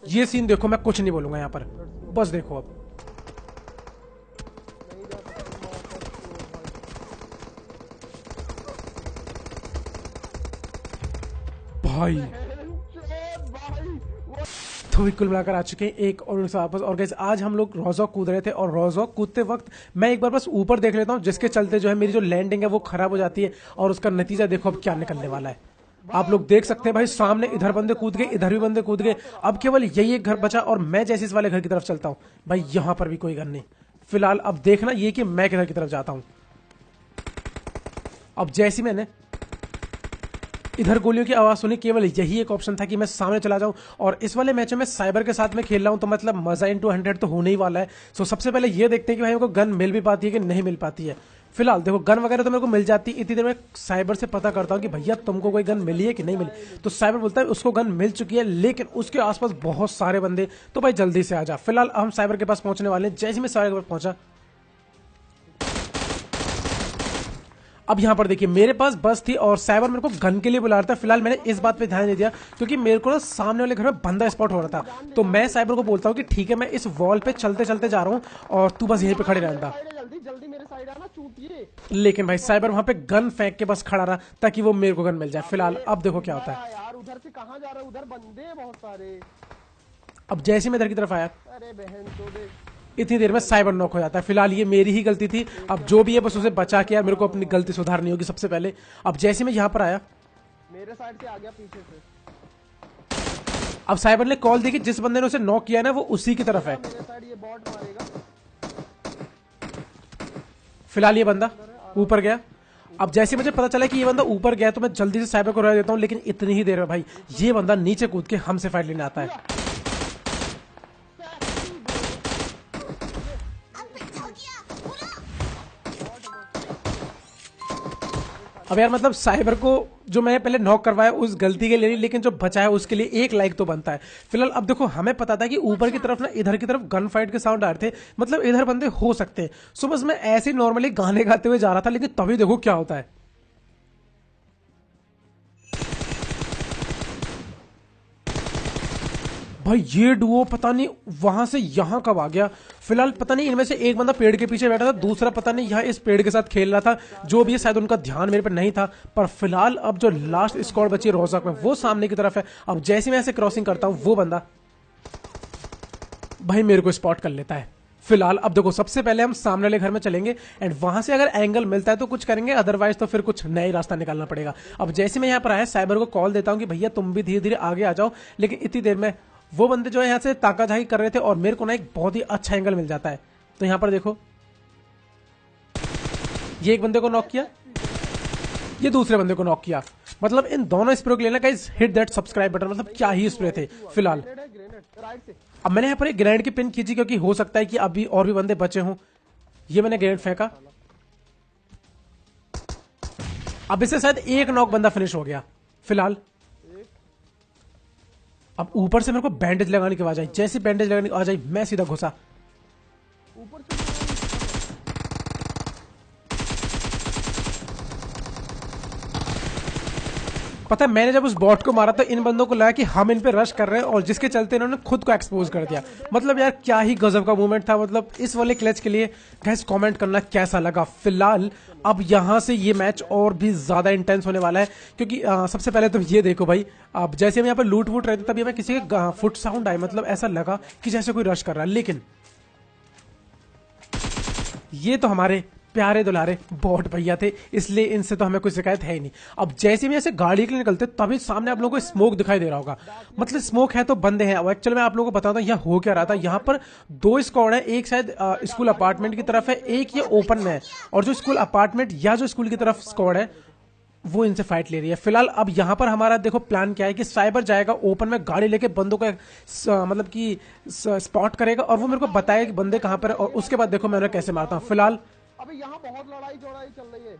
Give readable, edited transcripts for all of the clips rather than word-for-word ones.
ये सीन देखो, मैं कुछ नहीं बोलूंगा यहाँ पर, बस देखो अब। भाई तो कुल मिलाकर आ चुके हैं एक और वापस। और गाइस आज हम लोग रोजॉक कूद रहे थे, और रोजॉक कूदते वक्त मैं एक बार बस ऊपर देख लेता हूँ, जिसके चलते जो है मेरी जो लैंडिंग है वो खराब हो जाती है, और उसका नतीजा देखो अब क्या निकलने वाला है। आप लोग देख सकते हैं भाई, सामने इधर बंदे कूद गए, इधर भी बंदे कूद गए, अब केवल यही एक घर बचा, और मैं जैसे इस वाले घर की तरफ चलता हूँ भाई, यहां पर भी कोई घर नहीं। फिलहाल अब देखना ये कि मैं किधर की तरफ जाता हूँ। अब जैसी मैंने इधर गोलियों की आवाज सुनी, केवल यही एक ऑप्शन था कि मैं सामने चला जाऊं। और इस वाले मैच में साइबर के साथ में खेल रहा हूं, तो मतलब मजा इनटू 100 तो होने ही वाला है। सो सबसे पहले ये देखते हैं कि भाई मेरे को गन मिल भी पाती है कि नहीं मिल पाती है। फिलहाल देखो गन वगैरह तो मेरे को मिल जाती है, इतनी देर में साइबर से पता करता हूँ कि भैया तुमको कोई गन मिली है कि नहीं मिली। तो साइबर बोलता है उसको गन मिल चुकी है, लेकिन उसके आसपास बहुत सारे बंदे, तो भाई जल्दी से आ जा। फिलहाल हम साइबर के पास पहुंचने वाले हैं। जैसे मैं साइबर के पास पहुंचा, अब यहां पर देखिए मेरे पास बस थी और साइबर मेरे को गन के लिए बुला रहा था। फिलहाल मैंने इस बात पे ध्यान नहीं दिया, क्योंकि मेरे को ना सामने वाले घर में बंदा स्पॉट हो रहा था। तो मैं साइबर को बोलता हूं कि ठीक है, मैं इस वॉल पे चलते चलते जा रहा हूं और तू बस यहीं पे खड़े रहना। जल्दी मेरे साइड आना चूतिए। लेकिन भाई साइबर वहां पे गन फेंक के बस खड़ा रहा ताकि वो मेरे को गन मिल जाए। फिलहाल अब देखो क्या होता है। यार उधर से कहां जा रहा है, उधर बंदे हैं बहुत सारे। अब जैसे ही मैं इधर की तरफ आया, अरे बहन तो दे, इतनी देर में साइबर नॉक हो जाता है। फिलहाल ये मेरी ही गलती थी, अब जो भी है बस उसे बचा के, मेरे को अपनी गलती सुधारनी होगी सबसे पहले। अब जैसे मैं यहाँ पर आया, मेरे साइड से आ गया पीछे से। अब साइबर ने कॉल दी कि जिस बंदे ने उसे नॉक किया ना वो उसी की तरफ है। मेरे साइड ये बॉट मारेगा। फिलहाल ये बंदा ऊपर गया। अब जैसे मुझे पता चला कि ये बंदा ऊपर गया, तो मैं जल्दी से साइबर को रह देता हूँ, लेकिन इतनी ही देर में भाई ये बंदा नीचे कूद के हमसे फाइट लेने आता है। अब यार मतलब साइबर को जो मैंने पहले नॉक करवाया उस गलती के लिए, लेकिन जो बचा है उसके लिए एक लाइक तो बनता है। फिलहाल अब देखो हमें पता था कि ऊपर की तरफ ना, इधर की तरफ गन फाइट के साउंड आ रहे थे, मतलब इधर बंदे हो सकते हैं। सो बस मैं ऐसे नॉर्मली गाने गाते हुए जा रहा था, लेकिन तभी देखो क्या होता है। भाई ये डुओ पता नहीं वहां से यहां कब आ गया। फिलहाल पता नहीं इनमें से एक बंदा पेड़ के पीछे बैठा था, दूसरा पता नहीं यहाँ इस पेड़ के साथ खेल रहा था। जो भी है शायद उनका ध्यान मेरे पे नहीं था। पर फिलहाल अब जो लास्ट स्क्वाड बची है रोजाक में, वो सामने की तरफ है। अब जैसे मैं ऐसे क्रॉसिंग करता हूं, वो बंदा भाई मेरे को स्पॉट कर लेता है। फिलहाल अब देखो सबसे पहले हम सामने वाले घर में चलेंगे, एंड वहां से अगर एंगल मिलता है तो कुछ करेंगे, अदरवाइज तो फिर कुछ नया रास्ता निकालना पड़ेगा। अब जैसे मैं यहाँ पर आया, साइबर को कॉल देता हूँ कि भैया तुम भी धीरे धीरे आगे आ जाओ, लेकिन इतनी देर में वो बंदे जो है यहाँ से ताकाझाकी कर रहे थे, और मेरे को ना एक बहुत ही अच्छा एंगल मिल जाता है। तो यहाँ पर देखो ये एक बंदे को नॉक किया, ये दूसरे बंदे को नॉक किया। मतलब इन दोनों स्प्रे को लेना guys, hit that subscribe button. मतलब क्या ही स्प्रे थे। फिलहाल अब मैंने यहाँ पर एक ग्रेनेड की पिन खींची, क्योंकि हो सकता है कि अभी और भी बंदे बचे हों। ये मैंने ग्रेनेड फेंका, अब इससे शायद एक नॉक बंदा फिनिश हो गया। फिलहाल अब ऊपर से मेरे को बैंडेज लगाने की आवाज आई। जैसे बैंडेज लगाने की आवाज आई, मैं सीधा घुसा। ऊपर पता है मैंने जब उस बॉट को मारा तो इन बंदों को लगा कि हम इन पे रश कर रहे हैं, और जिसके चलते इन्होंने खुद को एक्सपोज कर दिया। मतलब यार क्या ही गजब का मूवमेंट था। मतलब इस वाले क्लच के लिए गाइस कमेंट करना कैसा लगा। फिलहाल अब यहां से ये मैच और भी ज्यादा इंटेंस होने वाला है, क्योंकि सबसे पहले तो ये देखो भाई, अब जैसे हम यहाँ पर लूट वूट रहे थे, तभी हमें किसी के फुट साउंड आए, मतलब ऐसा लगा कि जैसे कोई रश कर रहा है। लेकिन ये तो हमारे प्यारे दुलारे बॉट भैया थे, इसलिए इनसे तो हमें कोई शिकायत है ही नहीं। अब जैसे भी ऐसे गाड़ी के लिए निकलते तभी सामने आप लोगों को स्मोक दिखाई दे रहा होगा। मतलब स्मोक है तो बंदे हैं। अब एक्चुअली मैं आप लोगों को बताता हूँ यहाँ हो क्या रहा था। यहाँ पर दो स्क्वाड है, एक शायद स्कूल अपार्टमेंट की तरफ है, एक ये ओपन में है, और जो स्कूल अपार्टमेंट या जो स्कूल की तरफ स्क्वाड है वो इनसे फाइट ले रही है। फिलहाल अब यहाँ पर हमारा देखो प्लान क्या है कि साइबर जाएगा ओपन में गाड़ी लेके, बंदों का मतलब कि स्पॉट करेगा, और वो मेरे को बताएगा कि बंदे कहाँ पर है, और उसके बाद देखो मैं उन्हें कैसे मारता हूँ। फिलहाल अबे यहाँ बहुत लड़ाई चौड़ाई चल रही है,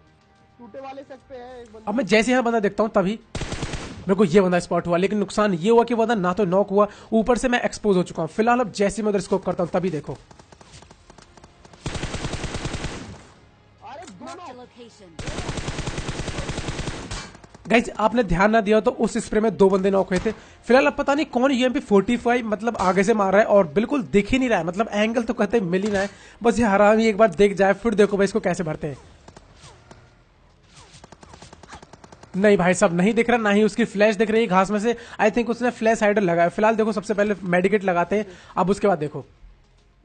टूटे वाले सेट पे है एक बंदा। अब मैं जैसे यहाँ बंदा देखता हूँ तभी मेरे को ये बंदा स्पॉट हुआ, लेकिन नुकसान ये हुआ कि बंदा ना तो नॉक हुआ, ऊपर से मैं एक्सपोज हो चुका हूँ। फिलहाल अब जैसे मैं उधर स्कोप करता हूँ तभी देखो गाइस आपने ध्यान ना दिया तो उस स्प्रे में 2 बंदे नॉक हुए थे। फिलहाल अब पता नहीं कौन यूएमपी 45 मतलब आगे से मार रहा है और बिल्कुल दिख ही नहीं रहा है, मतलब एंगल तो कहते मिल ही रहा है। बस ये हरामी एक बार देख जाए, फिर देखो भाई इसको कैसे भरते हैं। नहीं भाई साहब नहीं दिख रहा, ना ही उसकी फ्लैश दिख रही है घास में से। आई थिंक उसने फ्लैश हाइडर लगाया। फिलहाल देखो सबसे पहले मेडिकेट लगाते हैं, अब उसके बाद देखो।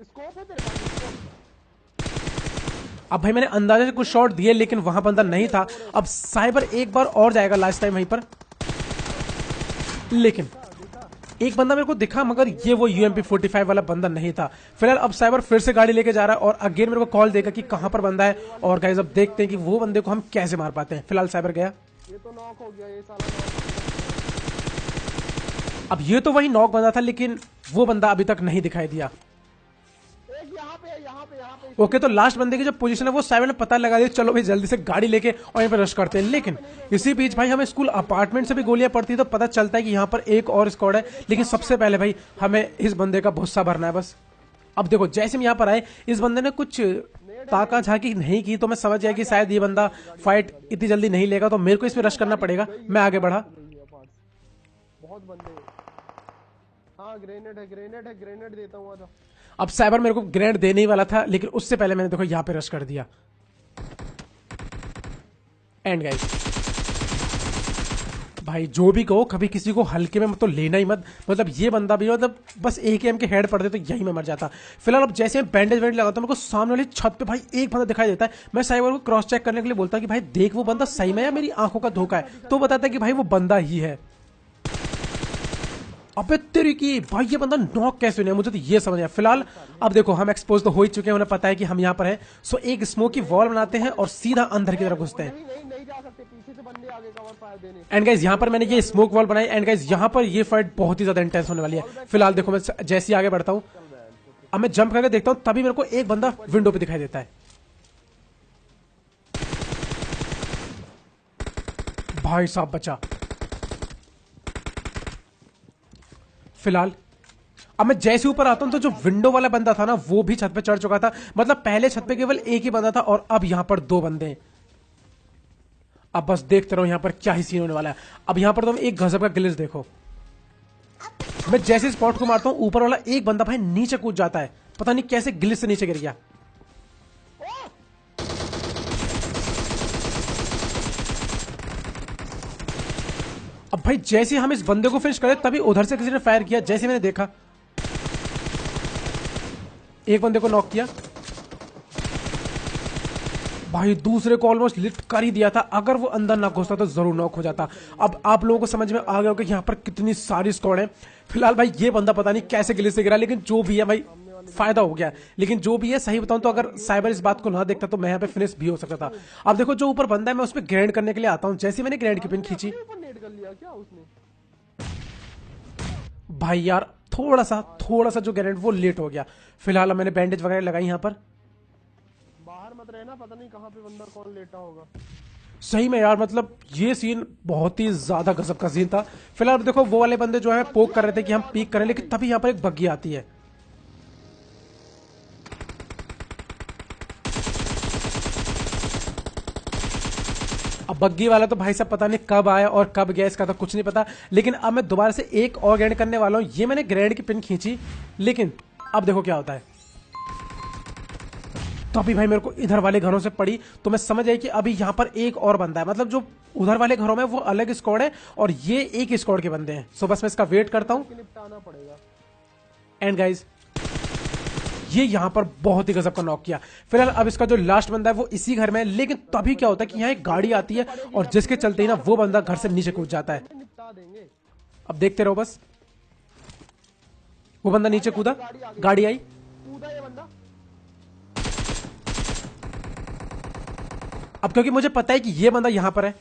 स्कोप है तेरे पास? अब भाई मैंने अंदाजे से कुछ शॉट दिए लेकिन वहां बंदा नहीं था। अब साइबर एक बार और जाएगा लास्ट टाइम वहीं पर, लेकिन एक बंदा मेरे को दिखा मगर ये वो यूएमपी 45 वाला बंदा नहीं था। फिलहाल अब साइबर फिर से गाड़ी लेके जा रहा है और अगेन मेरे को कॉल देगा कि कहां पर बंदा है। और गाइस अब देखते हैं कि वो बंदे को हम कैसे मार पाते हैं। फिलहाल साइबर गया, ये तो नॉक हो गया, ये साला नॉक हो गया। अब ये तो वही नॉक बंदा था लेकिन वो बंदा अभी तक नहीं दिखाई दिया। एक यहाँ पे, यहाँ पे, यहाँ पे। ओके तो लास्ट बंदे की जो पोजीशन है वो साइबर ने पता लगा दिया। चलो भाई जल्दी से गाड़ी लेके और यहाँ पे रश करते हैं। लेकिन इसी बीच भाई हमें स्कूल अपार्टमेंट से भी गोलियां पड़ती है तो पता चलता है कि यहाँ पर एक और स्क्वाड है। लेकिन सबसे पहले भाई हमें इस बंदे का भुस्सा भरना है बस। अब देखो जैसे हम यहाँ पर आए इस बंदे ने कुछ ताका झाकी नहीं की तो मैं समझ गया कि शायद ये बंदा फाइट इतनी जल्दी नहीं लेगा, तो मेरे को इसमें रश करना पड़ेगा। मैं आगे बढ़ा, बहुत बंदे। हाँ ग्रेनेड है, ग्रेनेड है, ग्रेनेड देता हूँ। आजा। अब साइबर मेरे को ग्रेनेड देने ही वाला था लेकिन उससे पहले मैंने देखो यहाँ पे रश कर दिया। एंड गाइस भाई जो भी कहो कभी किसी को हल्के में तो लेना ही मत। मतलब ये बंदा भी मतलब बस एक एम के हेड पड़ते तो यही मैं मर जाता। फिलहाल अब जैसे मैं बैंडेज वेंड लगाता हूँ मेरे को सामने वाली छत पे भाई एक बंदा दिखाई देता है। मैं साइबर को क्रॉस चेक करने के लिए बोलता कि भाई देख वो बंदा सही में या मेरी आंखों का धोखा है, तो बताता है कि भाई वो बंदा ही है। अबे तेरी की भाई ये बंदा नॉक कैसे हुआ, मुझे तो ये समझ आया। फिलहाल अब देखो हम एक्सपोज तो हो ही चुके हैं, उन्हें पता है कि हम यहाँ पर हैं। सो एक स्मोकी वॉल बनाते हैं और सीधा अंदर की तरफ घुसते हैं। नहीं जा सकते, पीछे से बंदे आगे कवर फायर देने। एंड गाइस यहाँ पर मैंने ये स्मोक वॉल बनाई। एंड गाइस यहाँ पर ये फाइट बहुत ही ज्यादा इंटेंस होने वाली है। फिलहाल देखो मैं जैसे ही आगे बढ़ता हूँ, अब मैं जंप करके देखता हूँ तभी मेरे को एक बंदा विंडो पे दिखाई देता है। भाई साहब बचा। फिलहाल अब मैं जैसे ऊपर आता हूं तो जो विंडो वाला बंदा था ना वो भी छत पे चढ़ चुका था। मतलब पहले छत पे केवल एक ही बंदा था और अब यहां पर 2 बंदे हैं। अब बस देखते रहो यहां पर क्या ही सीन होने वाला है। अब यहां पर तुम एक गजब का ग्लिच देखो। मैं जैसे स्पॉट को मारता हूं ऊपर वाला एक बंदा भाई नीचे कूद जाता है, पता नहीं कैसे ग्लिच से नीचे गिर गया। अब भाई जैसे हम इस बंदे को फिनिश करें तभी उधर से किसी ने फायर किया। जैसे मैंने देखा एक बंदे को नॉक किया, भाई दूसरे को ऑलमोस्ट लिफ्ट कर ही दिया था। अगर वो अंदर ना घुसता तो जरूर नॉक हो जाता। अब आप लोगों को समझ में आ गया होगा कि यहाँ पर कितनी सारी स्क्वाड है। फिलहाल भाई ये बंदा पता नहीं कैसे गिले से गिरा, लेकिन जो भी है भाई फायदा हो गया। लेकिन जो भी है सही बताऊं तो अगर साइबर इस बात को ना देखता तो मैं यहाँ पे फिनिश भी हो सकता था। अब देखो जो ऊपर बंदा है मैं उस पर ग्रैंड करने के लिए आता हूँ। जैसे मैंने ग्रैंड की पिन खींची कर लिया क्या उसने? भाई यार थोड़ा सा जो ग्रेनेड वो लेट हो गया। फिलहाल मैंने बैंडेज वगैरह लगाई यहाँ पर। बाहर मत रहना, पता नहीं कहाँ पे बंदा कौन लेटा होगा। सही में यार मतलब ये सीन बहुत ही ज्यादा गजब का सीन था। फिलहाल देखो वो वाले बंदे जो है पोक कर रहे थे कि हम पीक करें, लेकिन तभी यहाँ पर एक बग्गी आती है। अब बग्गी वाला तो भाई साहब पता नहीं कब आया और कब गया इसका तो कुछ नहीं पता। लेकिन अब मैं दोबारा से एक और ग्रेनेड करने वाला हूं। ये मैंने ग्रेनेड की पिन खींची, लेकिन अब देखो क्या होता है। तो अभी भाई मेरे को इधर वाले घरों से पड़ी तो मैं समझ आई कि अभी यहां पर एक और बंदा है। मतलब जो उधर वाले घरों में वो अलग स्क्वाड है और ये एक स्क्वाड के बंदे हैं। सो बस मैं इसका वेट करता हूं। निपटाना पड़ेगा। एंड गाइज ये यहां पर बहुत ही गजब का नॉक किया। फिलहाल अब इसका जो लास्ट बंदा है वो इसी घर में है, लेकिन तभी क्या होता है कि यहाँ एक गाड़ी आती है और जिसके चलते ही ना वो बंदा घर से नीचे कूद जाता है। निपटा देंगे। अब देखते रहो बस। वो बंदा नीचे कूदा, गाड़ी आई, कूदा ये बंदा। अब क्योंकि मुझे पता है कि ये बंदा यहां पर है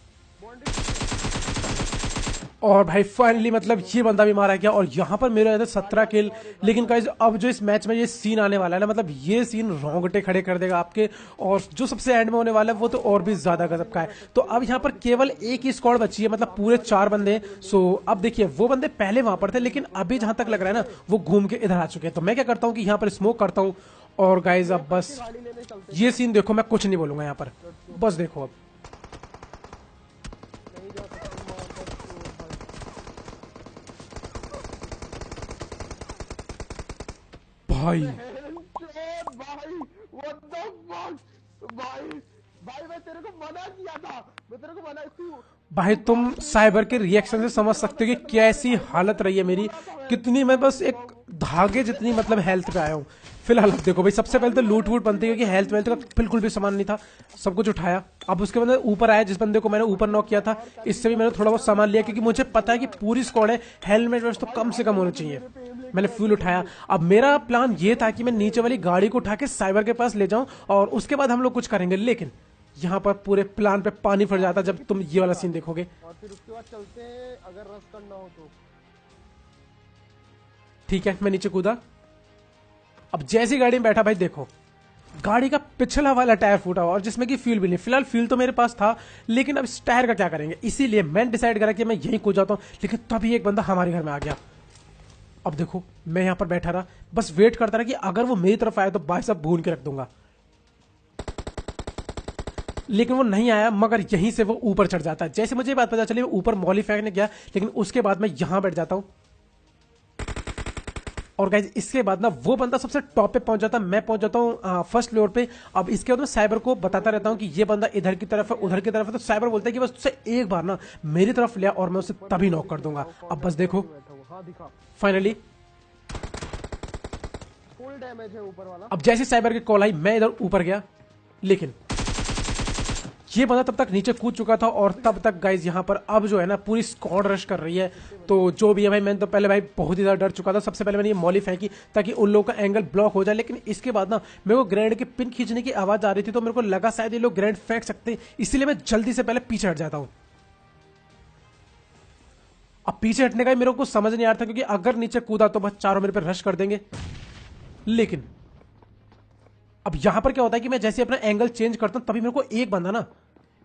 और भाई फाइनली मतलब ये बंदा भी मारा गया और यहां पर मेरे रहते 17 किल। लेकिन गाइस अब जो इस मैच में ये सीन आने वाला है ना, मतलब ये सीन रोंगटे खड़े कर देगा आपके। और जो सबसे एंड में होने वाला है वो तो और भी ज्यादा गजब का है। तो अब यहाँ पर केवल एक ही स्क्वाड बची है, मतलब पूरे 4 बंदे। सो अब देखिए वो बंदे पहले वहां पर थे, लेकिन अभी जहां तक लग रहा है ना वो घूम के इधर आ चुके हैं। तो मैं क्या करता हूँ कि यहाँ पर स्मोक करता हूँ और गाइज अब बस ये सीन देखो। मैं कुछ नहीं बोलूंगा यहाँ पर, बस देखो अब। नहीं जा सकते। भाई भाई व्हाट द फक भाई भाई मैं तेरे को मना किया था, मैं तेरे को मना तू भाई तुम साइबर के रिएक्शन से समझ सकते हो कि कैसी हालत रही है मेरी, कितनी मैं बस एक धागे जितनी मतलब हेल्थ पे आया हूँ फिलहाल। अब देखो भाई, सबसे पहले तो लूट वूट बनती है क्योंकि हेल्थ वेल्थ का बिल्कुल भी सामान नहीं था, सब कुछ उठाया। अब उसके बाद ऊपर आया, जिस बंदे को मैंने ऊपर नॉक किया था इससे भी मैंने थोड़ा बहुत सामान लिया क्योंकि मुझे पता है कि पूरी स्क्वाड है, हेलमेट वेस्ट तो कम से कम होना चाहिए। मैंने फ्यूल उठाया। अब मेरा प्लान ये था कि मैं नीचे वाली गाड़ी को उठा के साइबर के पास ले जाऊं और उसके बाद हम लोग कुछ करेंगे, लेकिन यहाँ पर पूरे प्लान पे पानी फट जाता जब तुम ये वाला सीन देखोगे। और फिर उसके बाद चलते हैं अगर रश करना हो तो। ठीक है, मैं नीचे कूदा। अब जैसी गाड़ी में बैठा भाई देखो, गाड़ी का पिछला वाला टायर फूटा हुआ और जिसमें कि फ्यूल भी नहीं। फिलहाल फ्यूल तो मेरे पास था, लेकिन अब इस टायर का क्या करेंगे, इसीलिए मैंने डिसाइड करा कि मैं यहीं कूद जाता हूं। लेकिन तभी एक बंदा हमारे घर में आ गया। अब देखो मैं यहां पर बैठा रहा, बस वेट करता रहा कि अगर वो मेरी तरफ आए तो भाई साहब भून के रख दूंगा, लेकिन वो नहीं आया। मगर यहीं से वो ऊपर चढ़ जाता है। जैसे मुझे ये बात पता चली, वो ऊपर मॉली फेंकने गया, लेकिन उसके बाद मैं यहां बैठ जाता हूं। और गाइस इसके बाद ना वो बंदा सबसे टॉप पे पहुंच जाता है, मैं पहुंच जाता हूं फर्स्ट फ्लोर पे। अब इसके बाद मैं साइबर को बताता रहता हूं कि ये बंदा इधर की तरफ है, उधर की तरफ है। तो साइबर बोलता है कि बस उससे एक बार ना मेरी तरफ लिया और मैं उसे तभी नॉक कर दूंगा। अब बस देखो हाँ दिखा, फाइनली फुल डैमेज है ऊपर वाला। अब जैसे साइबर की कॉल आई, मैं इधर ऊपर गया, लेकिन ये बंदा तब तक नीचे कूद चुका था। और तब तक गाइज यहाँ पर अब जो है ना पूरी स्क्वाड रश कर रही है। तो जो भी है भाई, मैंने तो पहले भाई बहुत ही ज़्यादा डर चुका था। सबसे पहले मैंने ये मॉली फेंकी ताकि उन लोगों का एंगल ब्लॉक हो जाए, लेकिन इसके बाद ना मेरे को ग्रेनेड की पिन खींचने की आवाज़ आ रही थी, तो मेरे को लगा शायद ये लोग ग्रेनेड फेंक सकते हैं, इसीलिए मैं जल्दी से पहले पीछे हट जाता हूँ। अब पीछे हटने का ही मेरे को कुछ समझ नहीं आ रहा था, क्योंकि अगर नीचे कूदा तो बस चारों मेरे पे रश कर देंगे। लेकिन अब यहां पर क्या होता है कि मैं जैसे अपना एंगल चेंज करता हूं, तभी मेरे को एक बंदा ना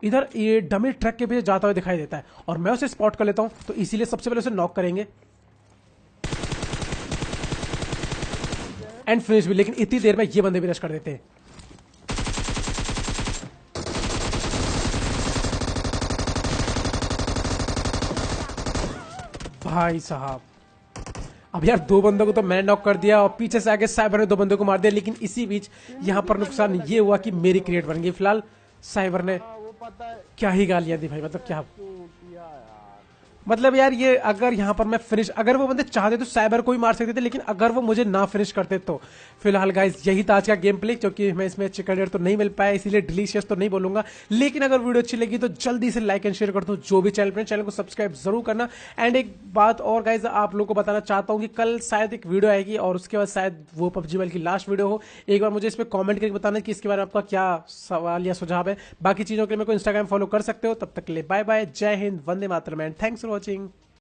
इधर ये डमी ट्रक के पीछे जाता हुआ दिखाई देता है और मैं उसे स्पॉट कर लेता हूं। तो इसीलिए सबसे पहले उसे नॉक करेंगे एंड फिनिश भी। लेकिन इतनी देर में ये बंदे भी रश कर देते हैं। भाई साहब, अब यार दो बंदों को तो मैंने नॉक कर दिया और पीछे से आगे साइबर ने दो बंदों को मार दिया। लेकिन इसी बीच यहां पर नुकसान ये हुआ कि मेरी क्रिएट बन गई। फिलहाल साइबर ने वो पता है क्या ही गालियां दी भाई, मतलब क्या, तू किया यार। मतलब यार ये अगर यहाँ पर मैं फिनिश, अगर वो बंदे चाहते तो साइबर को ही मार सकते थे, लेकिन अगर वो मुझे ना फिनिश करते तो। फिलहाल गाइस यही था आज का गेम प्ले, क्योंकि मैं इसमें चिकन डिनर तो नहीं मिल पाया, इसीलिए डिलीशियस तो नहीं बोलूंगा। लेकिन अगर वीडियो अच्छी लगी तो जल्दी से लाइक एंड शेयर कर दो। जो भी चैनल को सब्सक्राइब जरूर करना। एंड एक बात और गाइज आप लोगों को बताना चाहता हूँ कि कल शायद एक वीडियो आएगी और उसके बाद शायद वो पबजी मोबाइल की लास्ट वीडियो हो। एक बार मुझे इस पर कॉमेंट करके बताना कि इसके बारे में आपका क्या सवाल या सुझाव है। बाकी चीजों के लिए मेरे को इंस्टाग्राम फॉलो कर सकते हो। तब तक के लिए बाय बाय, जय Hind, Vande Mataram, and thanks for watching.